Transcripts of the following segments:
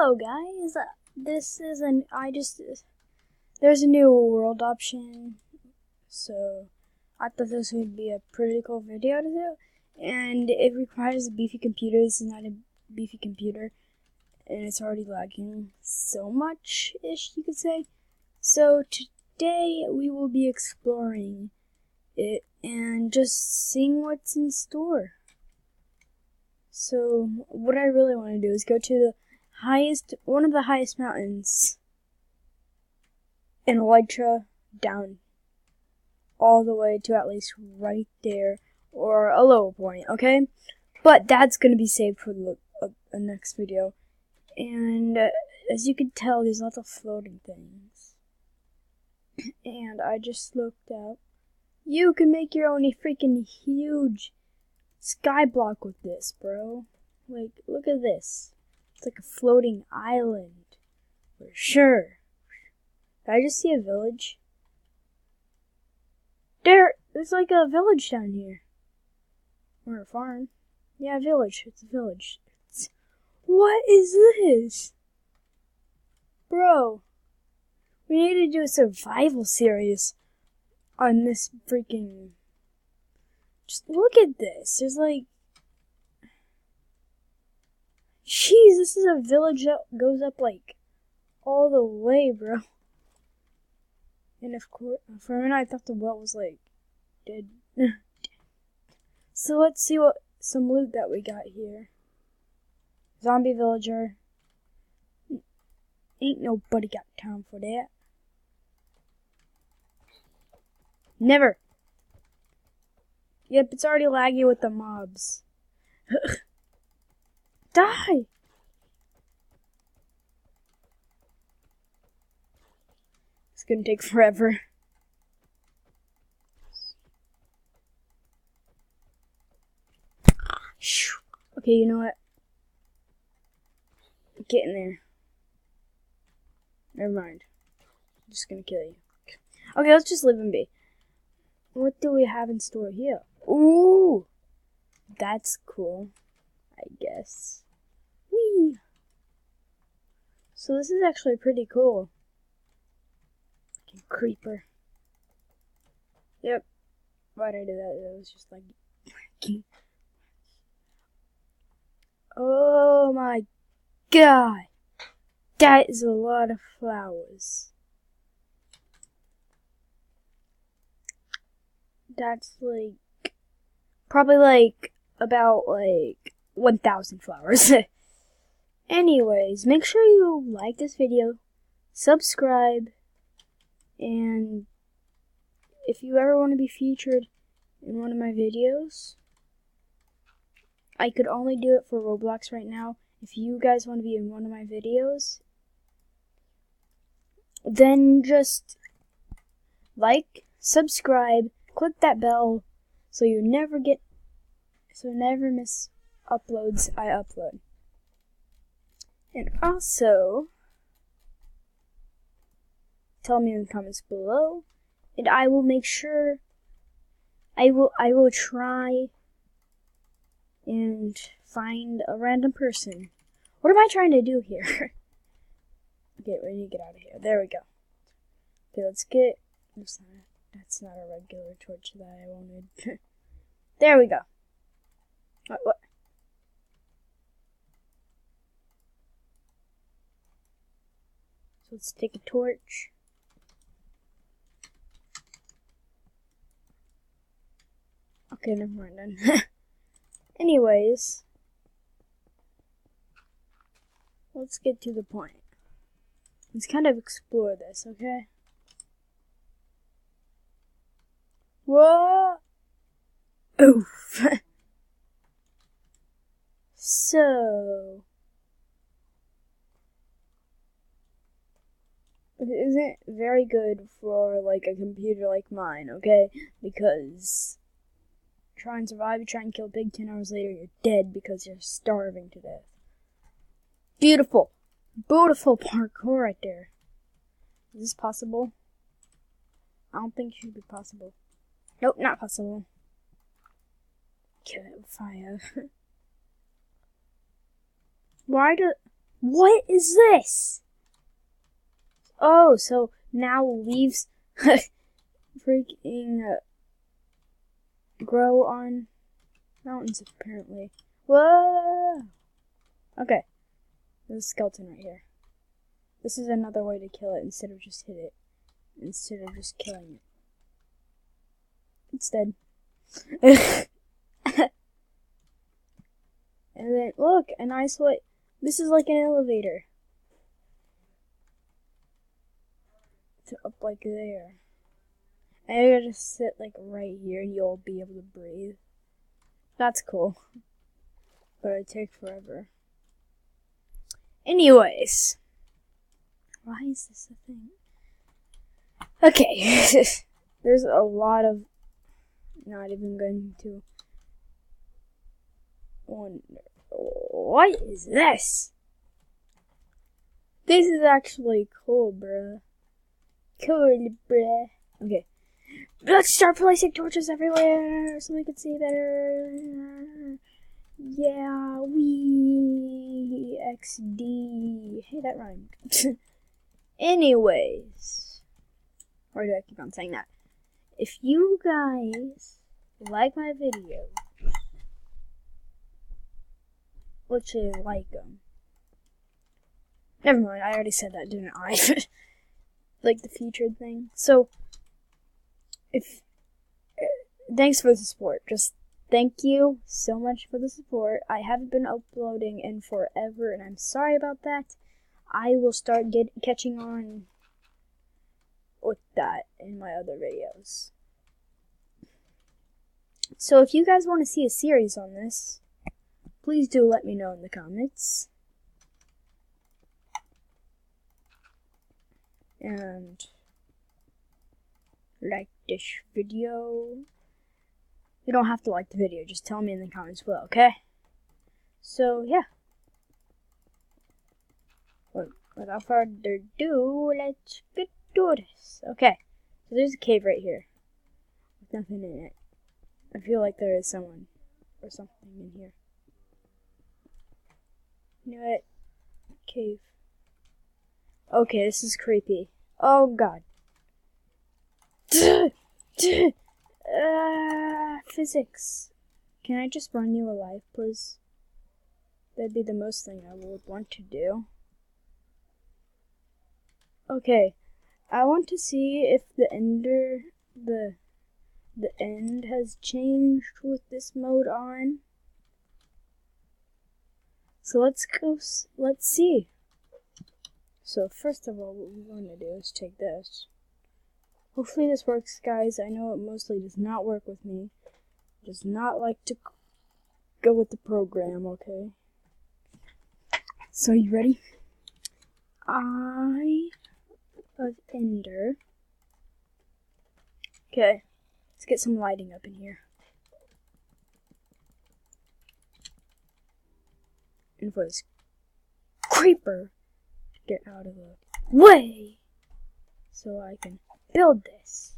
Hello guys, there's a new world option, so I thought this would be a pretty cool video to do, and it requires a beefy computer. This is not a beefy computer, and it's already lagging so much-ish, you could say. So today we will be exploring it and just seeing what's in store. So what I really want to do is go to one of the highest mountains in Elytra, down all the way to at least right there, or a lower point, okay? But that's going to be saved for the next video. And as you can tell, there's lots of floating things. And I just looked out. You can make your own freaking huge sky block with this, bro. Like, look at this. It's like a floating island. For sure. Did I just see a village? There's like a village down here. Or a farm. Yeah, a village. It's a village. What is this? Bro. We need to do a survival series on this freaking... Just look at this. There's like... Jeez, this is a village that goes up like all the way, bro. And of course, for a minute I thought the well was like dead. So let's see what some loot that we got here. Zombie villager. Ain't nobody got time for that. Never. Yep, it's already laggy with the mobs. Die! It's gonna take forever. Okay, you know what? Get in there. Never mind. I'm just gonna kill you. Okay, let's just live and be. What do we have in store here? Ooh! That's cool, I guess. Whee! So this is actually pretty cool. Fucking creeper. Yep. Why'd I do that? That was just like... Oh my god! That is a lot of flowers. That's like... Probably like... About like... 1,000 flowers. Anyways, make sure you like this video, subscribe, and if you ever want to be featured in one of my videos, I could only do it for Roblox right now. If you guys want to be in one of my videos, then just like, subscribe, click that bell so you never miss uploads I upload. And also, tell me in the comments below, and I will make sure, I will try and find a random person. What am I trying to do here? Okay, we need to get out of here. There we go. Okay, let's get, that's not a regular torch that I wanted. There we go. What? So let's take a torch. Okay, never mind then. Anyways, let's get to the point. Let's kind of explore this, okay? Whoa! Oof. So... It isn't very good for, like, a computer like mine, okay? Because try and survive, you try and kill a pig, 10 hours later you're dead because you're starving to death. Beautiful! Beautiful parkour right there. Is this possible? I don't think it should be possible. Nope, not possible. Kill it with fire. Why do... What is this? Oh, so now leaves freaking grow on mountains, apparently. Whoa! Okay. There's a skeleton right here. This is another way to kill it instead of just hit it. Instead of just killing it. It's dead. And then, look, a nice way. This is like an elevator. To up like there. And you're gonna just sit like right here and you'll be able to breathe. That's cool. But it'd take forever. Anyways. Why is this a thing? Okay. There's a lot of... Not even going to... wonder. What is this? This is actually cool, bruh. Cool, bruh. Okay. Let's start placing torches everywhere so we can see better. Yeah, we XD. Hey, that rhymed. Anyways. Why do I keep on saying that? If you guys like my video, literally like them. Never mind, I already said that, didn't I? Like the featured thing. So, thanks for the support. Just thank you so much for the support. I haven't been uploading in forever, and I'm sorry about that. I will start catching on with that in my other videos. So if you guys want to see a series on this, please do let me know in the comments. And like this video. You don't have to like the video, just tell me in the comments below, okay? So yeah. Without further ado, let's get to this. Okay, so there's a cave right here with nothing in it. I feel like there is someone or something in here. You know what? Cave. Okay, this is creepy. Oh god. Physics. Can I just run you alive, please? That'd be the most thing I would want to do. Okay, I want to see if the end has changed with this mode on. So let's see. So first of all, what we're going to do is take this. Hopefully this works, guys. I know it mostly does not work with me. It does not like to go with the program, okay? So you ready? Eye of Ender. Okay, let's get some lighting up in here. And for this creeper to get out of the way so I can build this.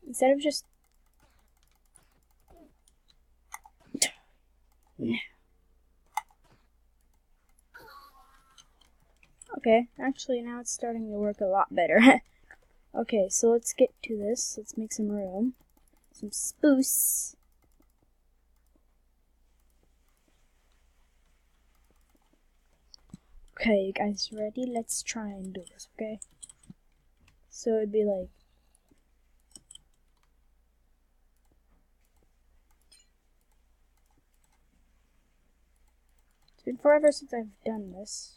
Instead of just... Okay, actually now it's starting to work a lot better. Okay, so let's get to this. Let's make some room. Some spruce. Okay, you guys ready? Let's try and do this, okay? So it'd be like... It's been forever since I've done this.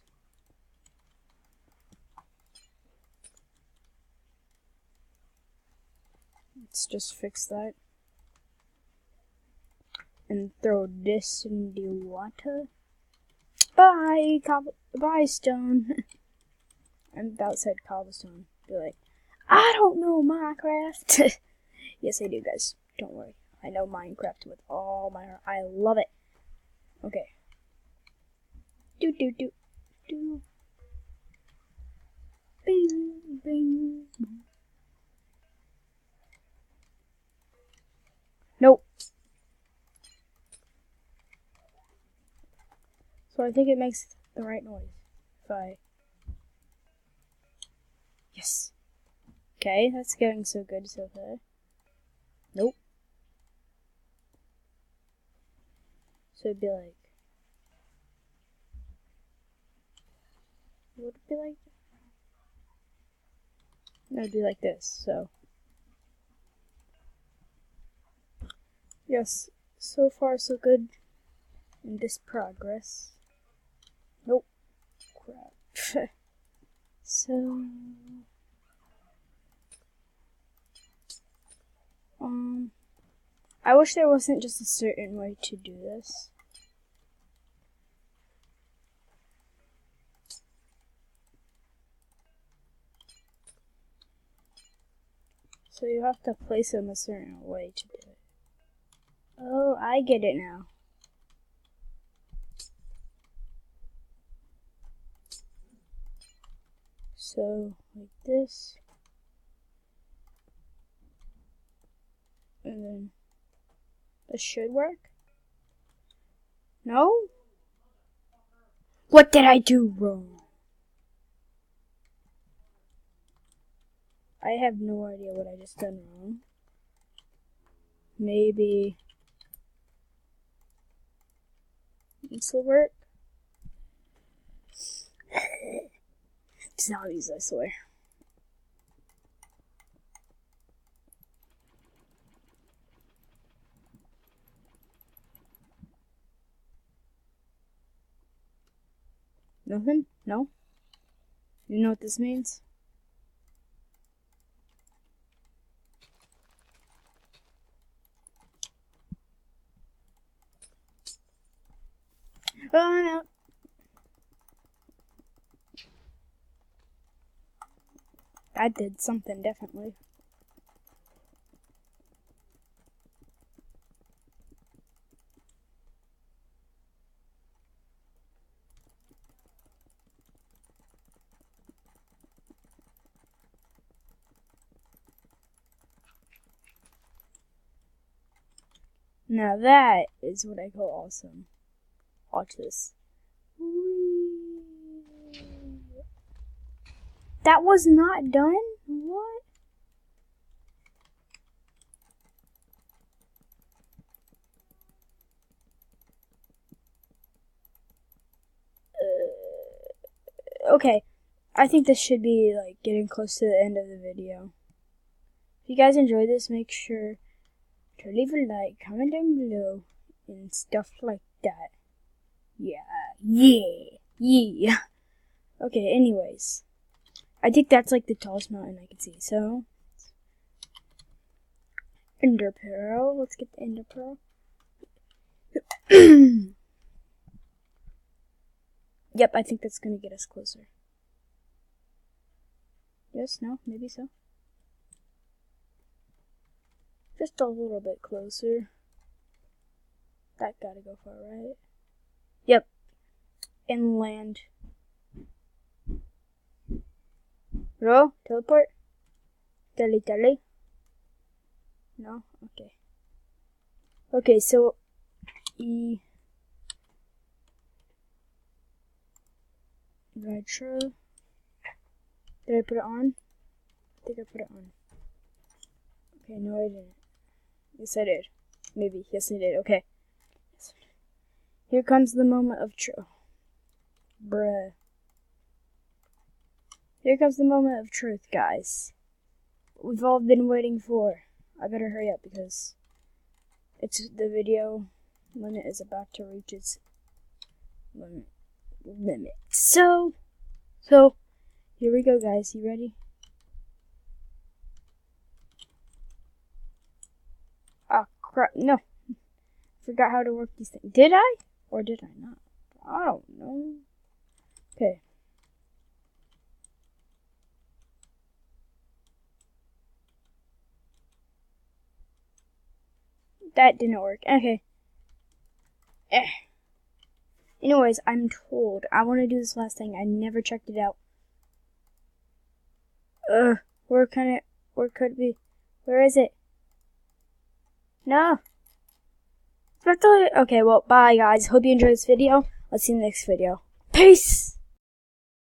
Let's just fix that. And throw this in the water. Bye, bye, stone. I'm about to say cobblestone. Be like, I don't know Minecraft. Yes, I do, guys. Don't worry. I know Minecraft with all my heart. I love it. Okay. Do. Bing, bing. Nope. So I think it makes the right noise. If I... Yes. Okay, that's going so good so far. Nope. So it'd be like... Would it be like... No, it'd be like this, so... Yes, so far so good in this progress. Nope. Crap. So... I wish there wasn't just a certain way to do this. So you have to place them a certain way to do it. Oh, I get it now. So, like this. And then this should work. No? What did I do wrong? I have no idea what I just done wrong. Maybe this will work. Zombies, I swear. Nothing? No? You know what this means? Oh, I'm out. That did something, definitely. Now that is what I call awesome. Watch this. That was not done? What? Okay. I think this should be like getting close to the end of the video. If you guys enjoyed this, make sure to leave a like, comment down below, and stuff like that. Yeah. Okay, anyways. I think that's like the tallest mountain I can see, so... Ender Pearl. Let's get the Ender Pearl. Yep, I think that's gonna get us closer. Yes, no, maybe so. Just a little bit closer. That gotta go far, right? Yep. Inland. Bro, teleport? Tele. No? Okay. Okay, so... Retro. Did I put it on? I think I put it on. Okay, no I didn't. Yes I did. Maybe. Yes I did. Okay. Here comes the moment of truth. Bruh. Here comes the moment of truth, guys. We've all been waiting for. I better hurry up because the video limit is about to reach its limit. So here we go, guys. You ready? Ah, crap! No, forgot how to work these things. Did I or did I not? I don't know. Okay. That didn't work. Okay. Anyways, I'm told I want to do this last thing. I never checked it out. Where could it be? Where is it? No. Okay, well, bye guys. Hope you enjoyed this video. I'll see you in the next video. Peace. Peace!